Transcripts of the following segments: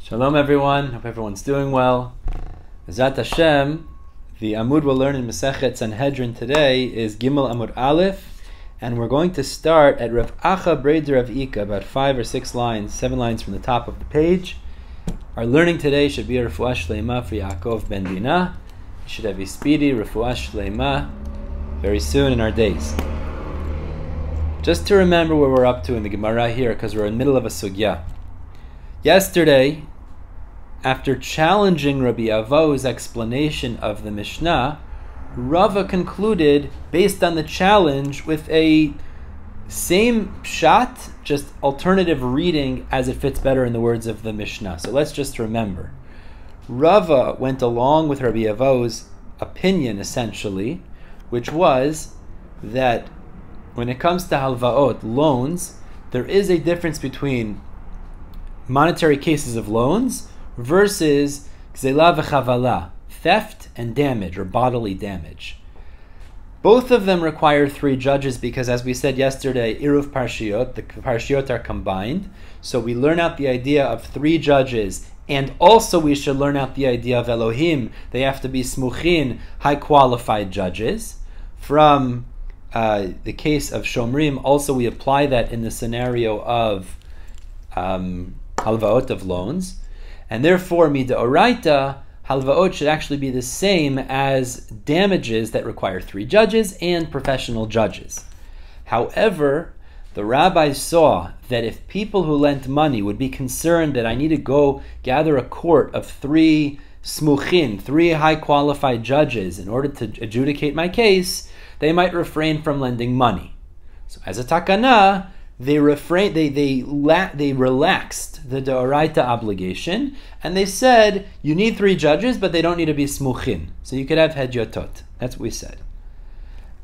Shalom everyone, hope everyone's doing well. Bezat Hashem, the Amud we'll learn in Masechet Sanhedrin today is Gimel Amud Aleph, and we're going to start at RAbdRI, about 5 or 6 lines, 7 lines from the top of the page. Our learning today should be a Refuah Shleima for Yaakov ben Dinah. We should have a speedy Refuah Shleima very soon in our days. Just to remember where we're up to in the Gemara here, because we're in the middle of a sugya. Yesterday, after challenging Rabbi Avo's explanation of the Mishnah, Rava concluded, based on the challenge, with a same pshat, just alternative reading as it fits better in the words of the Mishnah. So let's just remember. Rava went along with Rabbi Avo's opinion, essentially, which was that when it comes to halvaot, loans, there is a difference between monetary cases of loans versus gzela v'chavala, theft and damage or bodily damage. Both of them require 3 judges because, as we said yesterday, iruv parshiot, the parshiot are combined. So we learn out the idea of 3 judges, and also we should learn out the idea of Elohim. They have to be smuchin, high qualified judges. From the case of Shomrim, also we apply that in the scenario of halvaot, of loans. And therefore, midoraita, halvaot should actually be the same as damages that require 3 judges and professional judges. However, the rabbis saw that if people who lent money would be concerned that I need to go gather a court of 3 smuchin, 3 high qualified judges in order to adjudicate my case, they might refrain from lending money. So as a takana, they relaxed the deoraita obligation, and they said you need 3 judges, but they don't need to be smuchin. So you could have hedyotot. That's what we said.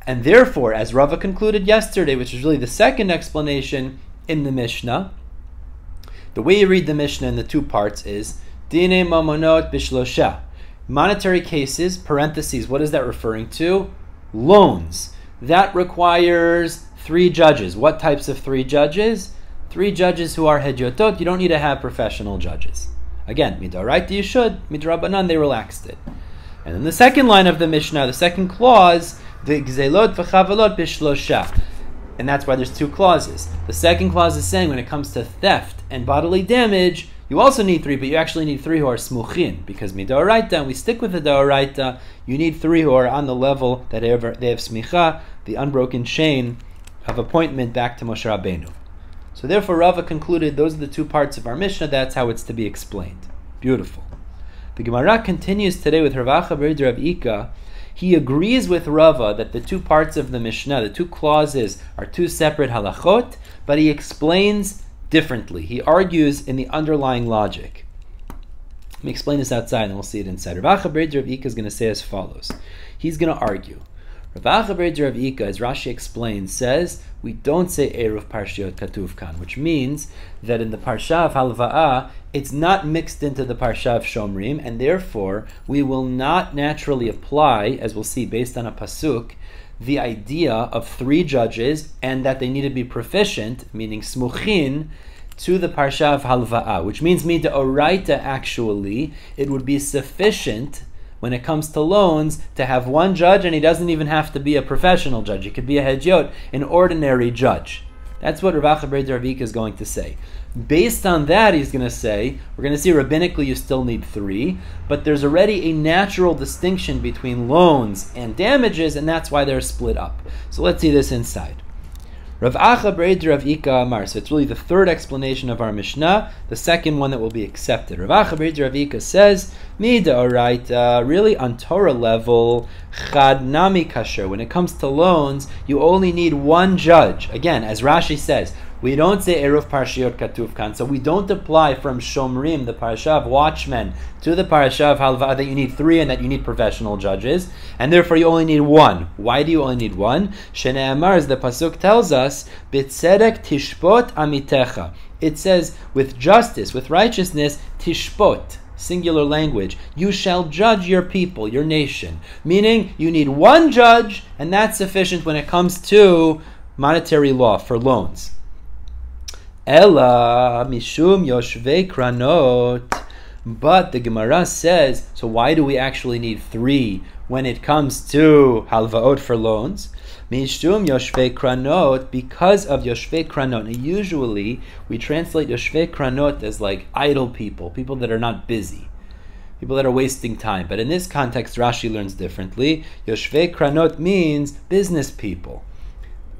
And therefore, as Rava concluded yesterday, which is really the second explanation in the Mishnah, the way you read the Mishnah in the 2 parts is dine mamonot bishlosha. Monetary cases, parentheses, what is that referring to? Loans. That requires 3 judges. What types of 3 judges? 3 judges who are hedyotot. You don't need to have professional judges. Again, midoraita you should. Midrabanan, they relaxed it. And then the second line of the Mishnah, the second clause, the gzelot v'chavalot bishlosha. And that's why there's 2 clauses. The second clause is saying when it comes to theft and bodily damage, you also need 3, but you actually need 3 who are smuchin, because midoraita, and we stick with the deoraita, you need 3 who are on the level that they have smicha, the unbroken chain of appointment back to Moshe Rabbeinu. So therefore Rava concluded those are the 2 parts of our Mishnah, that's how it's to be explained. Beautiful. The Gemara continues today with RAbdRI. He agrees with Rava that the 2 parts of the Mishnah, the 2 clauses, are 2 separate halachot, but he explains differently. He argues in the underlying logic. Let me explain this outside and we'll see it inside. RAbdRI is going to say as follows. He's going to argue. RAbdRI, as Rashi explains, says we don't say eruv parshiot katuv kan, which means that in the parsha of halva'ah, it's not mixed into the parsha of shomrim, and therefore we will not naturally apply, as we'll see based on a pasuk, the idea of 3 judges and that they need to be proficient, meaning smuchin, to the parsha of halva'ah, which means midoraita actually, it would be sufficient when it comes to loans to have 1 judge, and he doesn't even have to be a professional judge. He could be a hedyot, an ordinary judge. That's what RAbdRI is going to say. Based on that, he's going to say, we're going to see rabbinically you still need 3, but there's already a natural distinction between loans and damages, and that's why they're split up. So let's see this inside. RAbdRI Amar. So it's really the 3rd explanation of our Mishnah, the second one that will be accepted. RAbdRI says, midoraita, really on Torah level, chad nami kasher. When it comes to loans, you only need 1 judge. Again, as Rashi says, we don't say eruv parshiot katuv kan, so we don't apply from Shomrim, the parasha of watchmen, to the parasha of halva'ah that you need 3 and that you need professional judges, and therefore you only need 1. Why do you only need 1? Shene'amar, as the pasuk tells us, bitzedek tishpot amitecha. It says, with justice, with righteousness, tishpot, singular language, you shall judge your people, your nation. Meaning, you need 1 judge, and that's sufficient when it comes to monetary law for loans. Ela mishum yoshvei kranot. But the Gemara says, so why do we actually need 3 when it comes to halvaot for loans? Mishum yoshvei kranot, because of yoshvei kranot. Now, usually we translate yoshvei kranot as like idle people, people that are not busy, people that are wasting time. But in this context, Rashi learns differently. Yoshvei kranot means business people.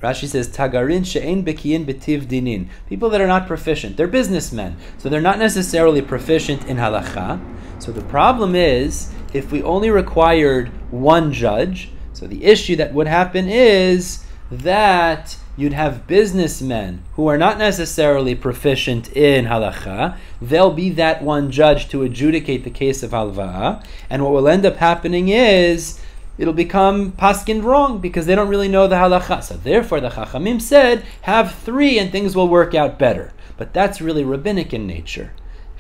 Rashi says, Tagarin she'ein bekiyin betiv dinin. People that are not proficient. They're businessmen. So they're not necessarily proficient in halacha. So the problem is, if we only required 1 judge, so the issue that would happen is that you'd have businessmen who are not necessarily proficient in halacha. They'll be that 1 judge to adjudicate the case of halva'ah. And what will end up happening is, it'll become paskind wrong because they don't really know the halacha. So therefore the Chachamim said, have 3 and things will work out better. But that's really rabbinic in nature.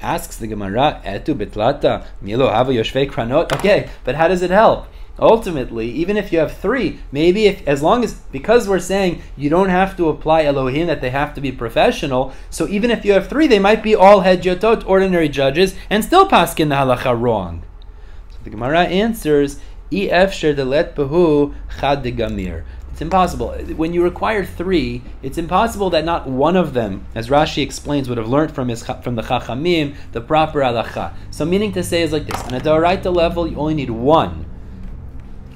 Asks the Gemara, Etu betlata, milo hava yoshvei kranot. Okay, but how does it help? Ultimately, even if you have 3, maybe because we're saying you don't have to apply Elohim, that they have to be professional, so even if you have 3, they might be all hedyotot, ordinary judges, and still paskin the halacha wrong. So the Gemara answers, it's impossible. When you require 3, it's impossible that not one of them, as Rashi explains, would have learned from the Chachamim the proper halacha. So meaning to say is like this: on a Doraita level, you only need 1.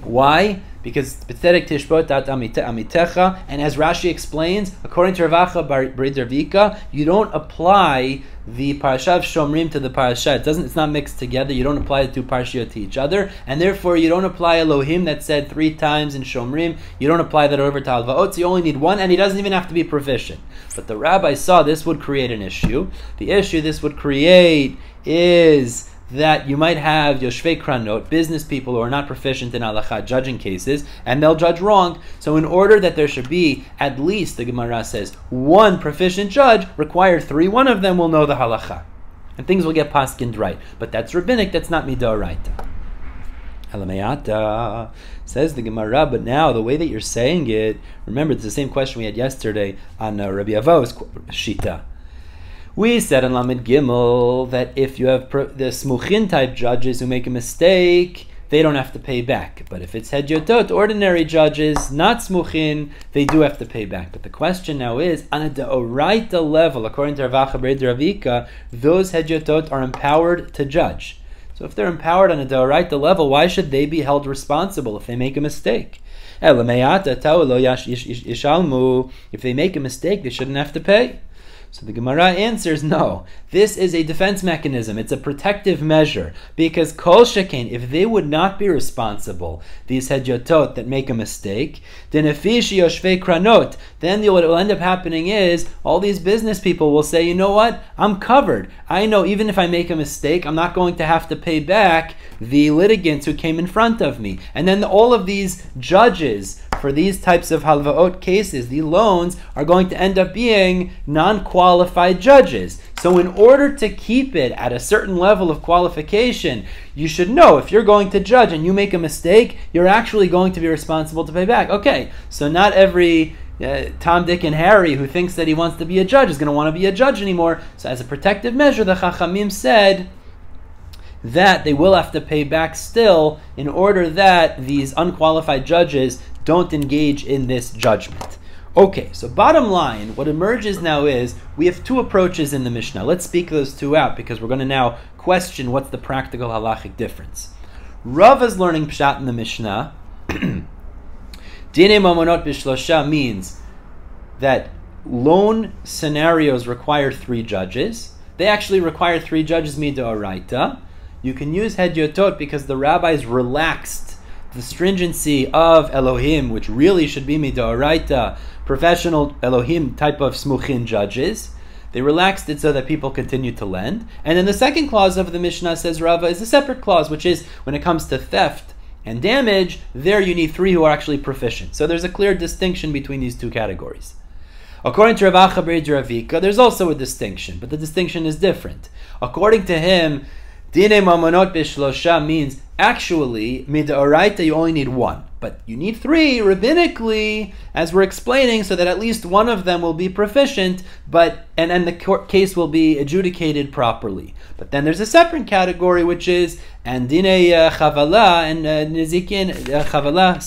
Why? Because b'tzedek tishbot dat amitecha, and as Rashi explains, according to RAbdRI, you don't apply the parasha of Shomrim to the parasha. It's not mixed together. You don't apply the 2 parashiyot to each other, and therefore you don't apply Elohim that's said 3 times in Shomrim. You don't apply that over to halvaot. So you only need 1, and he doesn't even have to be proficient. But the rabbis saw this would create an issue. The issue this would create is that you might have yoshvei kranot, business people who are not proficient in halacha, judging cases, and they'll judge wrong. So in order that there should be at least, the Gemara says, 1 proficient judge, required 3, 1 of them will know the halacha. And things will get paskind right. But that's rabbinic, that's not midoraita. Elamayata, says the Gemara, but now the way that you're saying it, remember, it's the same question we had yesterday on Rabbi Avo's Shita. We said in Lamed Gimel that if you have the smuchin type judges who make a mistake, they don't have to pay back. But if it's hedyotot, ordinary judges, not smuchin, they do have to pay back. But the question now is, on a deoraita level, according to RAbdRI, those hedyotot are empowered to judge. So if they're empowered on a deoraita level, why should they be held responsible if they make a mistake? If they make a mistake, they shouldn't have to pay. So the Gemara answers, no, this is a defense mechanism. It's a protective measure. Because kol shekain, if they would not be responsible, these hedyotot that make a mistake, then efishi yoshvei kranot, then what will end up happening is, all these business people will say, you know what, I'm covered. I know even if I make a mistake, I'm not going to have to pay back the litigants who came in front of me. And then all of these judges, for these types of halvaot cases, the loans are going to end up being non-qualified judges. So in order to keep it at a certain level of qualification, you should know if you're going to judge and you make a mistake, you're actually going to be responsible to pay back. Okay, so not every Tom, Dick, and Harry who thinks that he wants to be a judge is going to want to be a judge anymore. So as a protective measure, the Chachamim said that they will have to pay back still in order that these unqualified judges don't engage in this judgment. Okay, so bottom line, what emerges now is we have 2 approaches in the Mishnah. Let's speak those 2 out because we're going to now question what's the practical halachic difference. Rava is learning pshat in the Mishnah. Dine mamonot bishlosha means that loan scenarios require 3 judges. They actually require 3 judges midoraita. You can use hedyotot because the rabbis relaxed the stringency of Elohim, which really should be midoraita, professional Elohim type of smuchin judges. They relaxed it so that people continue to lend. And then the second clause of the Mishnah, says Rava, is a separate clause, which is when it comes to theft and damage, there you need 3 who are actually proficient. So there's a clear distinction between these 2 categories. According to RAbdRI, there's also a distinction, but the distinction is different. According to him, Dine mamonot bishlosha means actually, midoraita you only need 1. But you need 3 rabbinically, as we're explaining, so that at least one of them will be proficient, and the case will be adjudicated properly. But then there's a separate category, which is and dinei chavala and nezikin chavala.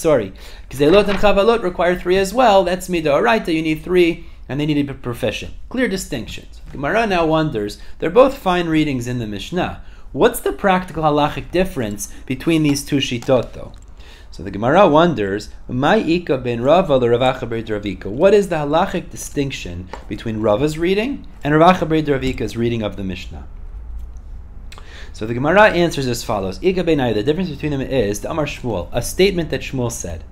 Gzelot and chavalot require 3 as well. That's midoraita. You need 3, and they need to be proficient. Clear distinctions. Gemara now wonders, they're both fine readings in the Mishnah. What's the practical halachic difference between these two shitot, though? So the Gemara wonders, Ma'ika ben Rava RAbdRI. What is the halachic distinction between Rava's reading and RAbdRI's reading of the Mishnah? So the Gemara answers as follows. Ika benai, the difference between them is the Amar Shmuel, a statement that Shmuel said.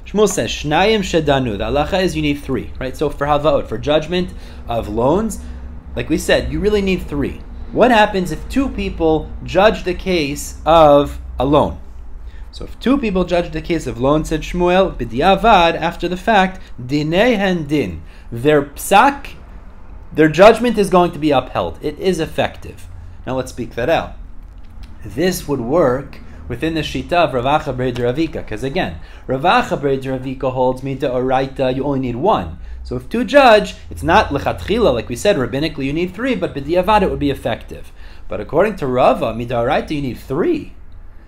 Shmuel says, Shnayim shedanu, the halacha is you need 3, right? So for halvaot, for judgment of loans, like we said, you really need 3. What happens if 2 people judge the case of a loan? So if 2 people judge the case of loan, said Shmuel, b'diavad, after the fact, dinehen din, their psak, their judgment is going to be upheld. It is effective. Now let's speak that out. This would work within the shita of RAbdRI, because again, RAbdRI holds midoraita, you only need 1. So if 2 judge, it's not lechatchila, like we said, rabbinically you need 3, but b'diavad it would be effective. But according to Rava, midoraita you need 3.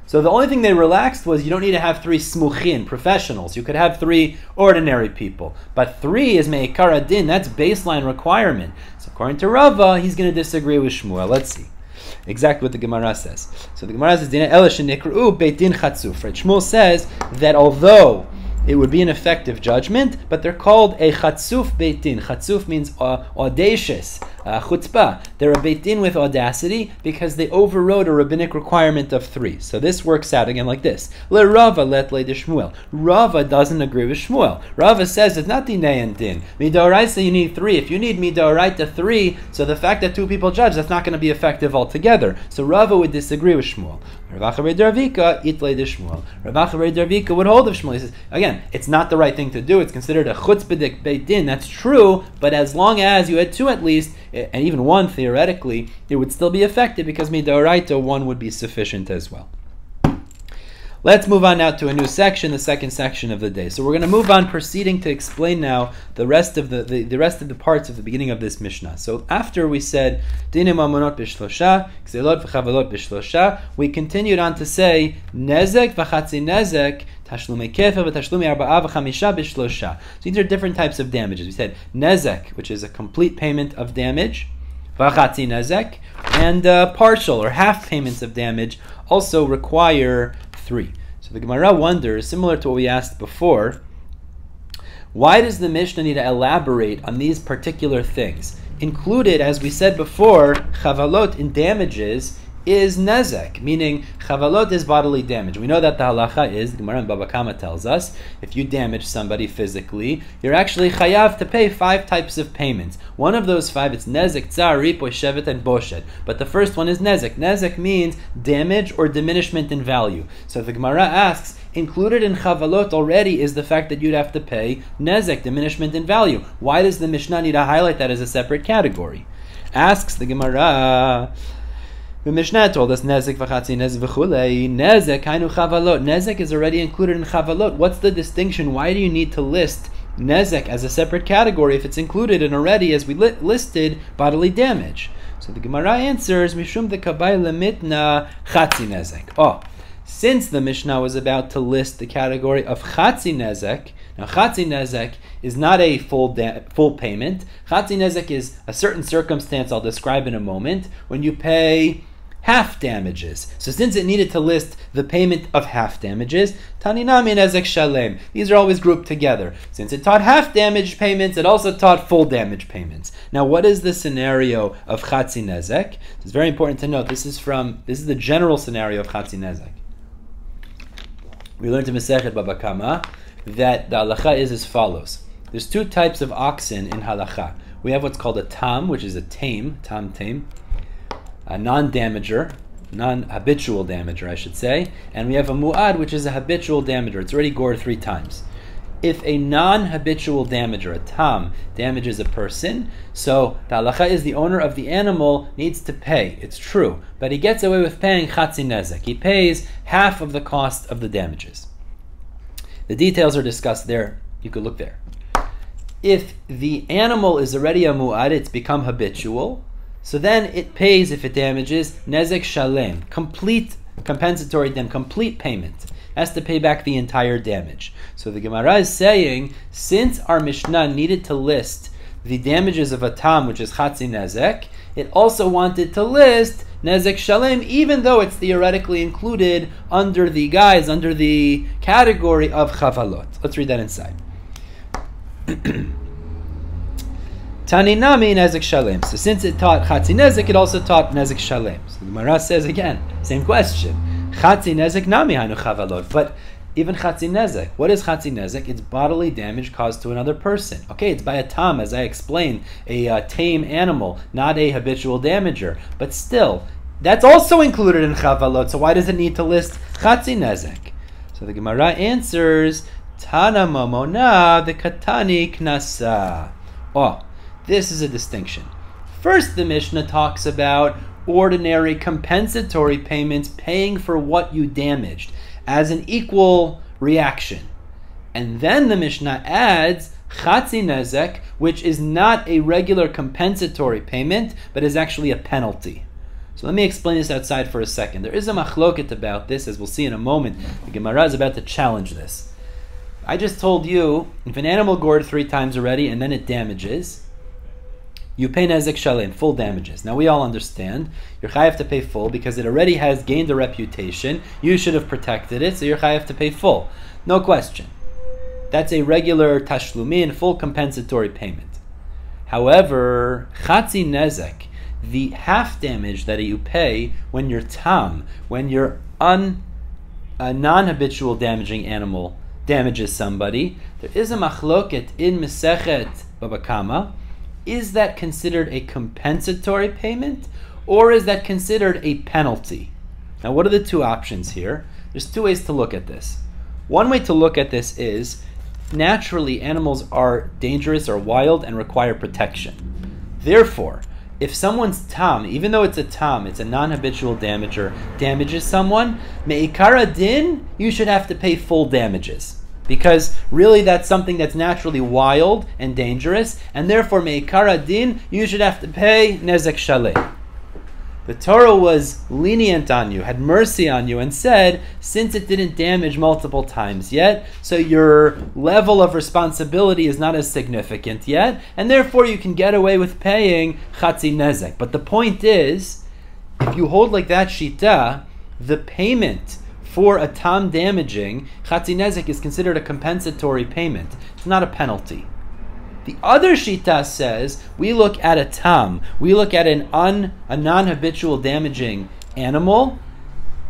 So the only thing they relaxed was you don't need to have 3 smuchin, professionals. You could have 3 ordinary people. But 3 is me'ikar adin, that's baseline requirement. So according to Rava, he's going to disagree with Shmuel. Let's see exactly what the Gemara says. So the Gemara says, Dina ela shenikru beit din chatzuf. Right? Shmuel says that although it would be an effective judgment, but they're called a chatzuf beit din. Chatzuf means audacious, chutzpah. They're a beit din with audacity because they overrode a rabbinic requirement of 3. So this works out again like this. Le Rava let le de Shmuel. Rava doesn't agree with Shmuel. Rava says it's not dinei and din. Midoraita you need 3. If you need midoraita 3, so the fact that 2 people judge, that's not going to be effective altogether. So Rava would disagree with Shmuel. RAbdRI itle de Shmuel. RAbdRI would hold of Shmuel. He says, again, it's not the right thing to do. It's considered a chutzpah beit din. That's true, but as long as you had 2 at least, and even 1 theoretically, it would still be effective because midoraita 1 would be sufficient as well. Let's move on now to a new section, the second section of the day. So we're going to move on, proceeding to explain now the rest of the rest of the parts of the beginning of this Mishnah. So after we said dinim amonot b'shlosha, gzelot v'chavalot b'shlosha, we continued on to say nezek v'chatzi nezek, tashlumei kefer v'tashlumei arba'a v'chamisha b'shlosha. So these are different types of damages. We said nezek, which is a complete payment of damage, v'chatzi nezek, and partial or half payments of damage also require 3. So the Gemara wonders, similar to what we asked before, why does the Mishnah need to elaborate on these particular things? Included, as we said before, chavalot in damages is nezek, meaning chavalot is bodily damage. We know that the halacha is, the Gemara in Baba Kama tells us, if you damage somebody physically, you're actually chayav to pay 5 types of payments. One of those 5, it's nezek, tsar, ripoy, shevet, and boshet. But the first one is nezek. Nezek means damage or diminishment in value. So the Gemara asks, included in chavalot already is the fact that you'd have to pay nezek, diminishment in value. Why does the Mishnah need to highlight that as a separate category? Asks the Gemara, the Mishnah told us nezek v'chatzi nezek v'chulei. Nezek hainu chavalot. Nezek is already included in chavalot. What's the distinction? Why do you need to list nezek as a separate category if it's included in already, as we listed, bodily damage? So the Gemara answers, mishum dekabay lemitna chatzi nezek. Oh, since the Mishnah was about to list the category of chatzi nezek. Now, chatzi nezek is not a full payment. Chatzi nezek is a certain circumstance I'll describe in a moment when you pay half damages. So since it needed to list the payment of half damages, taninami nezek shalem. These are always grouped together. Since it taught half damage payments, it also taught full damage payments. Now, what is the scenario of chatzi nezek? It's very important to note. This is the general scenario of chatzi nezek. We learned in Masechet Baba Kama that the halacha is as follows. There's 2 types of oxen in halacha. We have what's called a tam, which is a tame, a non-damager, non-habitual damager, I should say, and we have a mu'ad, which is a habitual damager. It's already gored 3 times. If a non-habitual damager, a tam, damages a person, so the halacha is the owner of the animal needs to pay. It's true, but he gets away with paying chatzi nezek. He pays half of the cost of the damages. The details are discussed there. You could look there. If the animal is already a mu'ad, it's become habitual, so then it pays, if it damages, nezek shalem, complete compensatory complete payment. It has to pay back the entire damage. So the Gemara is saying, since our Mishnah needed to list the damages of a tam, which is chatzi nezek, it also wanted to list nezek shalem, even though it's theoretically included under the category of chavalot. Let's read that inside. Taninami nezek shalem. So since it taught chatzi nezek, it also taught nezek shalem. So the Gemara says again, same question. Chatzi nezek nami hainu chavalot. But even chatzi nezek, what is chatzi nezek? It's bodily damage caused to another person. Okay, it's by a tam, as I explained, a tame animal, not a habitual damager. But still, that's also included in chavalot. So why does it need to list chatzi nezek? So the Gemara answers, Tana mamona the katani knasa. Oh, this is a distinction. First, the Mishnah talks about ordinary compensatory payments, paying for what you damaged, as an equal reaction. And then the Mishnah adds chatzi nezek, which is not a regular compensatory payment, but is actually a penalty. So let me explain this outside for a second. There is a machloket about this, as we'll see in a moment. The Gemara is about to challenge this. I just told you, if an animal gored 3 times already and then it damages, you pay nezek shalem, full damages. Now we all understand, you're chayav to pay full because it already has gained a reputation. You should have protected it, so you're chayav to pay full. No question. That's a regular tashlumin, full compensatory payment. However, chatzi nezek, the half damage that you pay when you're tam, when you're a non-habitual damaging animal damages somebody, there is a machloket in Masechet Baba Kama. Is that considered a compensatory payment, or is that considered a penalty? Now, what are the two options here? There's 2 ways to look at this. One way to look at this is, naturally, animals are dangerous or wild and require protection. Therefore, if someone's tam, even though it's a non-habitual damager, damages someone, me'ikara din, you should have to pay full damages. Because really that's something that's naturally wild and dangerous, and therefore me'ikara din, you should have to pay nezek shalem. The Torah was lenient on you, had mercy on you, and said, since it didn't damage multiple times yet, so your level of responsibility is not as significant yet, and therefore you can get away with paying chatzi nezek. But the point is, if you hold like that shita, the payment for a tam damaging, chatzi nezek is considered a compensatory payment. It's not a penalty. The other shita says, we look at a tam, we look at a non-habitual damaging animal,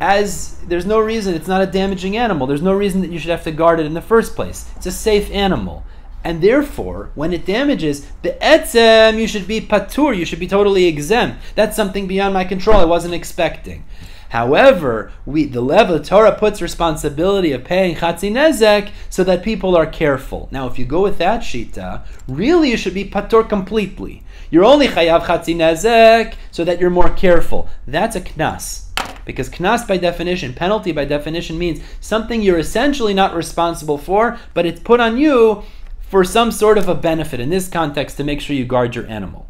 as there's no reason, it's not a damaging animal, there's no reason that you should have to guard it in the first place. It's a safe animal. And therefore, when it damages, the etzem, you should be patur, you should be totally exempt. That's something beyond my control, I wasn't expecting. However, the Torah puts responsibility of paying chatzi nezek so that people are careful. Now, if you go with that shita, really you should be patur completely. You're only chayav chatzi nezek so that you're more careful. That's a knas. Because knas by definition, penalty by definition, means something you're essentially not responsible for, but it's put on you for some sort of a benefit, in this context, to make sure you guard your animal.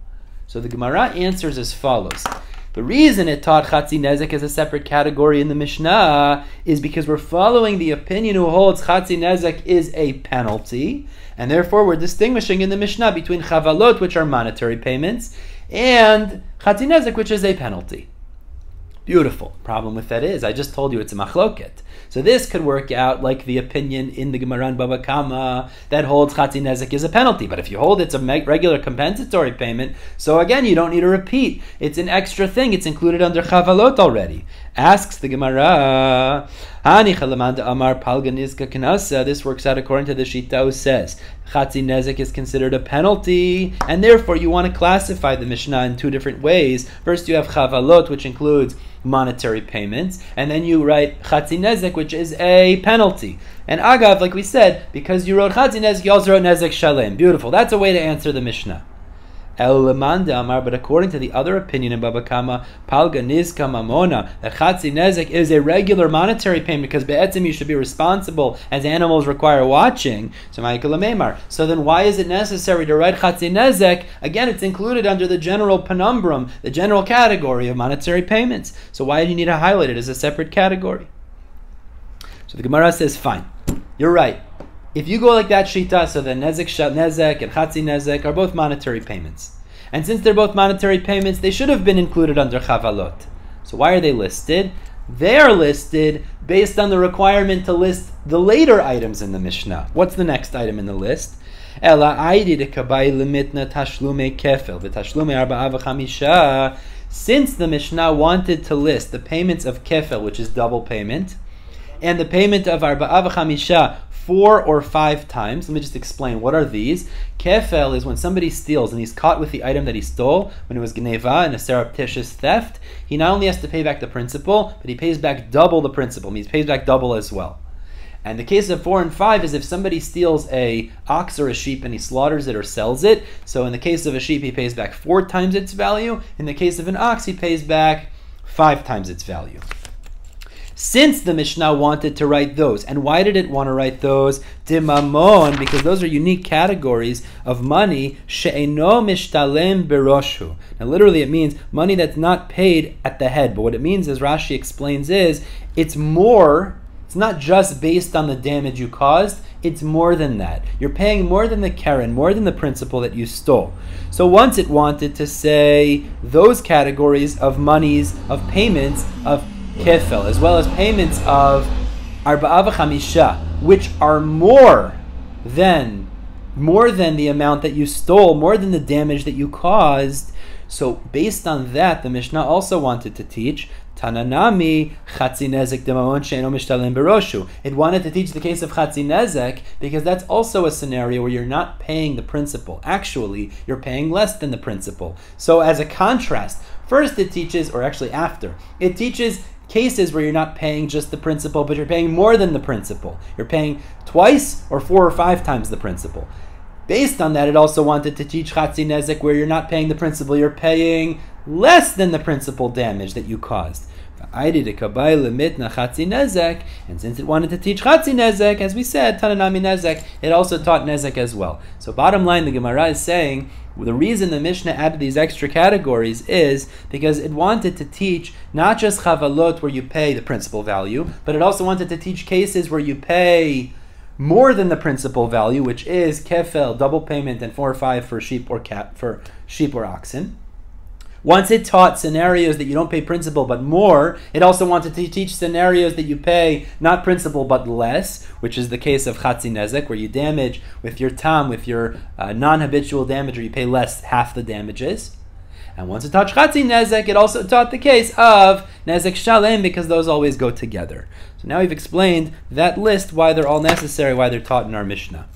So the Gemara answers as follows. The reason it taught chatzi nezek as a separate category in the Mishnah is because we're following the opinion who holds chatzi nezek is a penalty, and therefore we're distinguishing in the Mishnah between chavalot, which are monetary payments, and chatzi nezek, which is a penalty. Beautiful. Problem with that is, I just told you it's a machloket. So this could work out like the opinion in the Gemara in Baba Kama that holds chatzi nezek is a penalty. But if you hold it's a regular compensatory payment, so again, you don't need to repeat. It's an extra thing. It's included under chavalot already. Asks the Gemara, this works out according to the Shita who says chatzi nezek is considered a penalty, and therefore you want to classify the Mishnah in 2 different ways. First, you have chavalot, which includes monetary payments, and then you write chatzi nezek, which is a penalty. And agav, like we said, because you wrote chatzi nezek, you also wrote nezek shalem. Beautiful. That's a way to answer the Mishnah. El Lemanda Amar, but according to the other opinion in Baba Kama, Palga Nizka Mamona, the Chatzi Nezek is a regular monetary payment because Be'etzim you should be responsible as animals require watching. So then why is it necessary to write Chatzi Nezek? Again, it's included under the general penumbrum, the general category of monetary payments. So why do you need to highlight it as a separate category? So the Gemara says, fine, you're right. If you go like that shita, so then nezek and chatzi nezek are both monetary payments. And since they're both monetary payments, they should have been included under chavalot. So why are they listed? They are listed based on the requirement to list the later items in the Mishnah. What's the next item in the list? Since the Mishnah wanted to list the payments of kefel, which is double payment, and the payment of arba'a v'chamisha 4 or 5 times. Let me just explain. What are these? Kefel is when somebody steals and he's caught with the item that he stole, when it was gneva and a surreptitious theft, he not only has to pay back the principal, but he pays back double the principal. He pays back double as well. And the case of 4 and 5 is if somebody steals a ox or a sheep and he slaughters it or sells it. So in the case of a sheep, he pays back 4 times its value. In the case of an ox, he pays back 5 times its value. Since the Mishnah wanted to write those, and why did it want to write those? Dimamon, because those are unique categories of money. She'eno mishtalem beroshu. Now, literally, it means money that's not paid at the head. But what it means, as Rashi explains, is it's more. It's not just based on the damage you caused. It's more than that. You're paying more than the keren, more than the principal that you stole. So once it wanted to say those categories of monies, of payments, of kefel, as well as payments of arba'a v'chamisha, which are more than the amount that you stole, more than the damage that you caused. So based on that, the Mishnah also wanted to teach Tananami chatzi nezek demamon she'eno mishtalem beroshu. It wanted to teach the case of chatzi nezek because that's also a scenario where you're not paying the principal. Actually, you're paying less than the principal. So as a contrast, first it teaches, or actually after, it teaches cases where you're not paying just the principal, but you're paying more than the principal. You're paying twice or 4 or 5 times the principal. Based on that, it also wanted to teach chatzi nezek where you're not paying the principal, you're paying less than the principal damage that you caused. And since it wanted to teach chatzi nezek, as we said, tananami nezek, it also taught nezek as well. So bottom line, the Gemara is saying, the reason the Mishnah added these extra categories is because it wanted to teach not just chavalot where you pay the principal value, but it also wanted to teach cases where you pay more than the principal value, which is kefel, double payment, and 4 or 5 for sheep or oxen. Once it taught scenarios that you don't pay principal but more, it also wanted to teach scenarios that you pay not principal but less, which is the case of chatzi nezek, where you damage with your tam, with your non-habitual damage, or you pay less, half the damages. And once it taught chatzi nezek, it also taught the case of nezek shalem, because those always go together. So now we've explained that list, why they're all necessary, why they're taught in our Mishnah.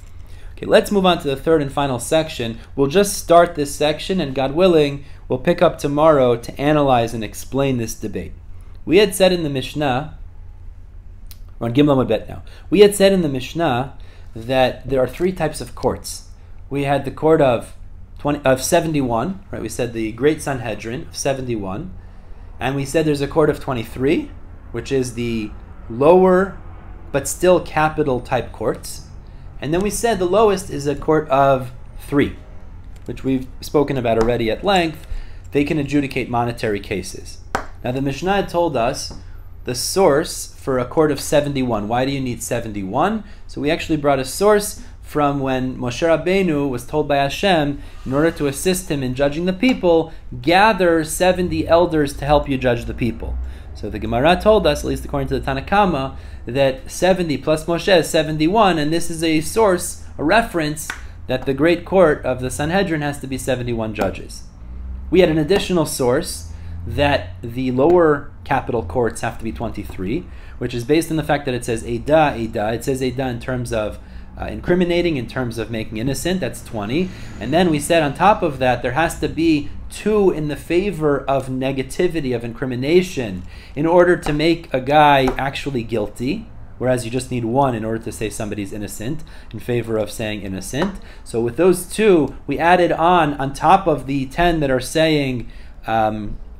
Okay, let's move on to the third and final section. We'll just start this section, and God willing, we'll pick up tomorrow to analyze and explain this debate. We had said in the Mishnah, we're on Gimel Amud Bet now. We had said in the Mishnah that there are 3 types of courts. We had the court of 71, right? We said the Great Sanhedrin of 71, and we said there's a court of 23, which is the lower but still capital type courts. And then we said the lowest is a court of 3, which we've spoken about already at length. They can adjudicate monetary cases. Now the Mishnah had told us the source for a court of 71. Why do you need 71? So we actually brought a source from when Moshe Rabbeinu was told by Hashem, in order to assist him in judging the people, gather 70 elders to help you judge the people. So the Gemara told us, at least according to the Tanakama, that 70 plus Moshe is 71, and this is a source, a reference, that the great court of the Sanhedrin has to be 71 judges. We had an additional source that the lower capital courts have to be 23, which is based on the fact that it says Eidah, Eidah. It says Eidah in terms of incriminating, in terms of making innocent, that's 20. And then we said on top of that, there has to be 2 in the favor of negativity, of incrimination, in order to make a guy actually guilty. whereas you just need one in order to say somebody's innocent, in favor of saying innocent. So with those two, we added on top of the 10 that are saying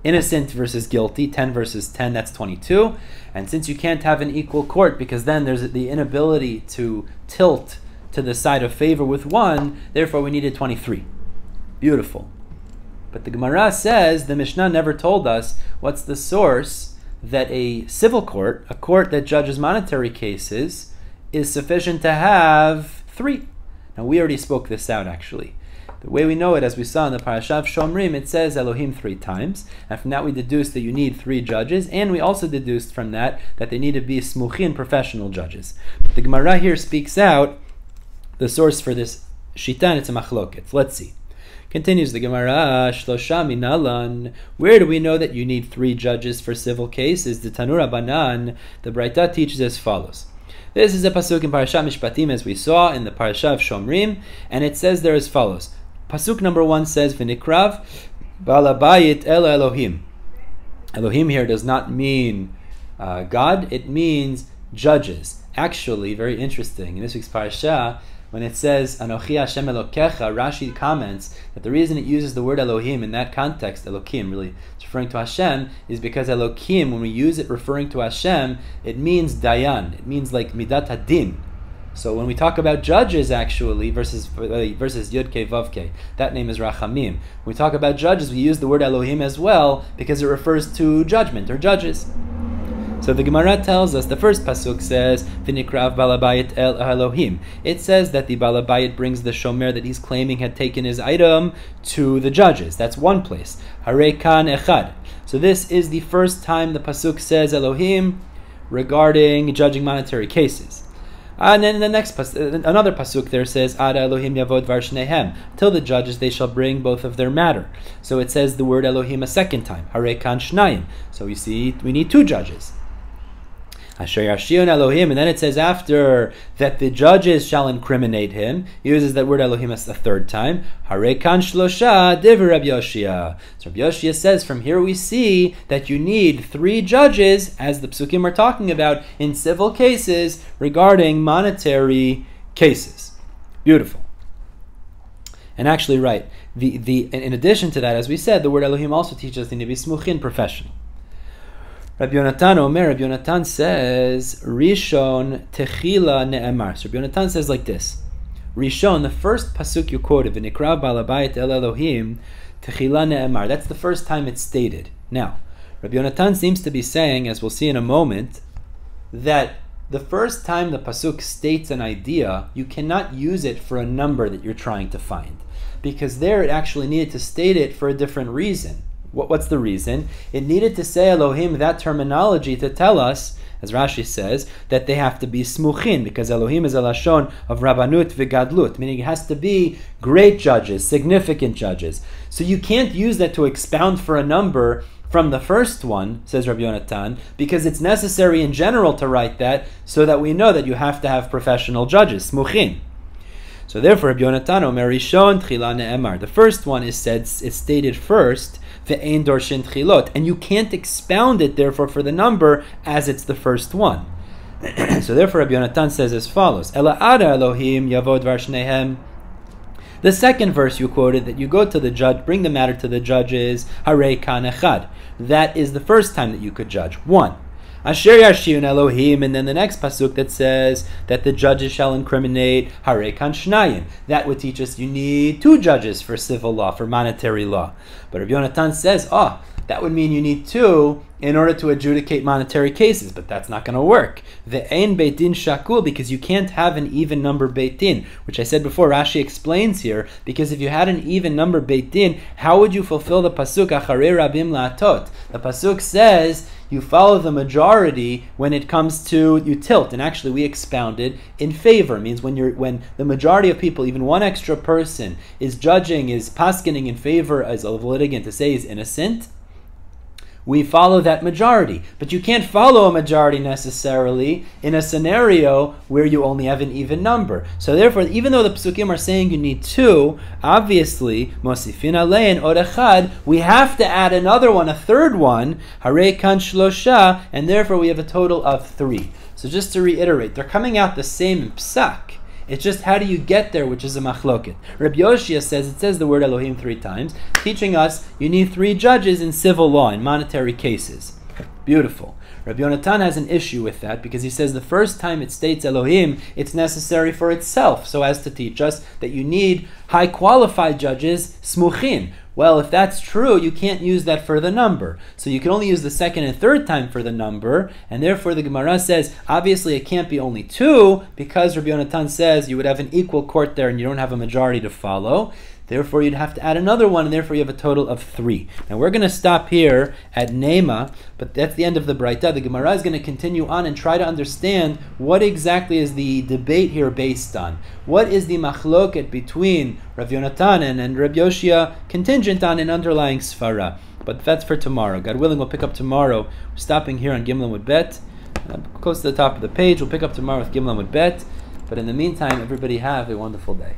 innocent versus guilty, 10 versus 10, that's 22. And since you can't have an equal court, because then there's the inability to tilt to the side of favor with one, therefore we needed 23. Beautiful. But the Gemara says, the Mishnah never told us what's the source that a civil court, a court that judges monetary cases, is sufficient to have 3. Now we already spoke this out actually. The way we know it, as we saw in the parasha of Shomrim, it says Elohim 3 times, and from that we deduced that you need 3 judges, and we also deduced from that they need to be smuchin, professional judges. The Gemara here speaks out the source for this shita, and it's a machloket. Let's see. Continues the Gemara, Shlosha minalan. Where do we know that you need 3 judges for civil cases? The Tanur Abanan, the Braita teaches as follows. This is a pasuk in Parashat Mishpatim, as we saw in the Parasha of Shomrim, and it says there as follows. Pasuk number 1 says, V'nikrav balabayit el Elohim. Elohim here does not mean God, it means judges. Actually, very interesting, in this week's Parasha, when it says, Anochi Hashem Elokecha, Rashi comments that the reason it uses the word Elohim in that context, Elokim, really, it's referring to Hashem, is because Elokim, when we use it referring to Hashem, it means Dayan. It means like Midat Hadin. So when we talk about judges, actually, versus Yud Ke Vav Ke, that name is Rachamim. When we talk about judges, we use the word Elohim as well, because it refers to judgment, or judges. So the Gemara tells us, the first pasuk says, V'nikrav balabayit el Elohim. It says that the balabayit brings the shomer that he's claiming had taken his item to the judges. That's one place. Hare kan echad. So this is the first time the pasuk says Elohim regarding judging monetary cases. And then in the next another pasuk there says, Ada Elohim yavod var shnehem. Till the judges they shall bring both of their matter. So it says the word Elohim a second time. Hare kan shnayim. So you see, we need 2 judges. Asher Yashion Elohim, and then it says after that the judges shall incriminate him. He uses that word Elohim as the 3rd time. Hare kan shlosha divrei Rabbi Yoshia. So Rabbi Yoshia says from here we see that you need 3 judges, as the psukim are talking about, in civil cases regarding monetary cases. Beautiful. And actually, right. In addition to that, as we said, the word Elohim also teaches us to be smuchin, professional. Rabbi Yonatan says, Rishon techila ne'emar. So Rabbi Yonatan says like this. Rishon, the first pasuk you quoted, V'nikrav balabayit el Elohim, techila ne'emar. That's the first time it's stated. Now, Rabbi Yonatan seems to be saying, as we'll see in a moment, that the first time the pasuk states an idea, you cannot use it for a number that you're trying to find. Because there it actually needed to state it for a different reason. What's the reason? It needed to say Elohim, that terminology, to tell us, as Rashi says, that they have to be smuchin, because Elohim is a lashon of rabbanut v'gadlut, meaning it has to be great judges, significant judges. So you can't use that to expound for a number from the first one, says Rabbi Yonatan, because it's necessary in general to write that, so that we know that you have to have professional judges, smuchin. So therefore, Rabbi Yonatan, Omer Rishon Tchila Ne'emar. The first one is stated first, Ve'ein Dorshin Tchilot, and you can't expound it, therefore, for the number as it's the first one. So therefore, Rabbi Yonatan says as follows: Ela Ada Elohim Yavod Var Shnehem. The second verse you quoted, that you go to the judge, bring the matter to the judges, Hare Kan Echad. That is the first time that you could judge. 1. Asher Yashiyun Elohim, and then the next pasuk that says that the judges shall incriminate, Hare Kan Shnayim. That would teach us you need 2 judges for civil law, for monetary law. But Rabbi Yonatan says, that would mean you need 2 in order to adjudicate monetary cases, but that's not going to work. Ve'ein Beit Din Shakul, because you can't have an even number Beit Din, which I said before, Rashi explains here, because if you had an even number Beit Din, how would you fulfill the pasuk Acharei Rabim La'atot? The pasuk says you follow the majority when it comes to, you tilt, and actually we expounded in favor. It means when the majority of people, even one extra person, is judging, is paskening in favor as a litigant to say he's innocent, we follow that majority. But you can't follow a majority necessarily in a scenario where you only have an even number. So therefore, even though the Psukim are saying you need 2, obviously, Mosifin Alein Od Echad, we have to add another one, a third one, Harei Kan Shlosha, and therefore we have a total of 3. So just to reiterate, they're coming out the same psak. It's just how do you get there, which is a machloket. Rabbi Yoshia says, it says the word Elohim 3 times, teaching us you need 3 judges in civil law, in monetary cases. Beautiful. Rabbi Yonatan has an issue with that because he says the first time it states Elohim, it's necessary for itself, so as to teach us that you need high qualified judges, smuchin. Well, if that's true, you can't use that for the number. So you can only use the second and third time for the number, and therefore the Gemara says, obviously it can't be only 2, because Rabbi Yonatan says you would have an equal court there and you don't have a majority to follow. Therefore, you'd have to add another one, and therefore you have a total of 3. Now, we're going to stop here at Nema, but that's the end of the Braita. The Gemara is going to continue on and try to understand what exactly is the debate here based on. What is the machloket between Rav Yonatan and Rabbi Yoshia contingent on an underlying svara? But that's for tomorrow. God willing, we'll pick up tomorrow. We're stopping here on Gimel Amud Bet. Close to the top of the page. We'll pick up tomorrow with Gimel Amud Bet. But in the meantime, everybody have a wonderful day.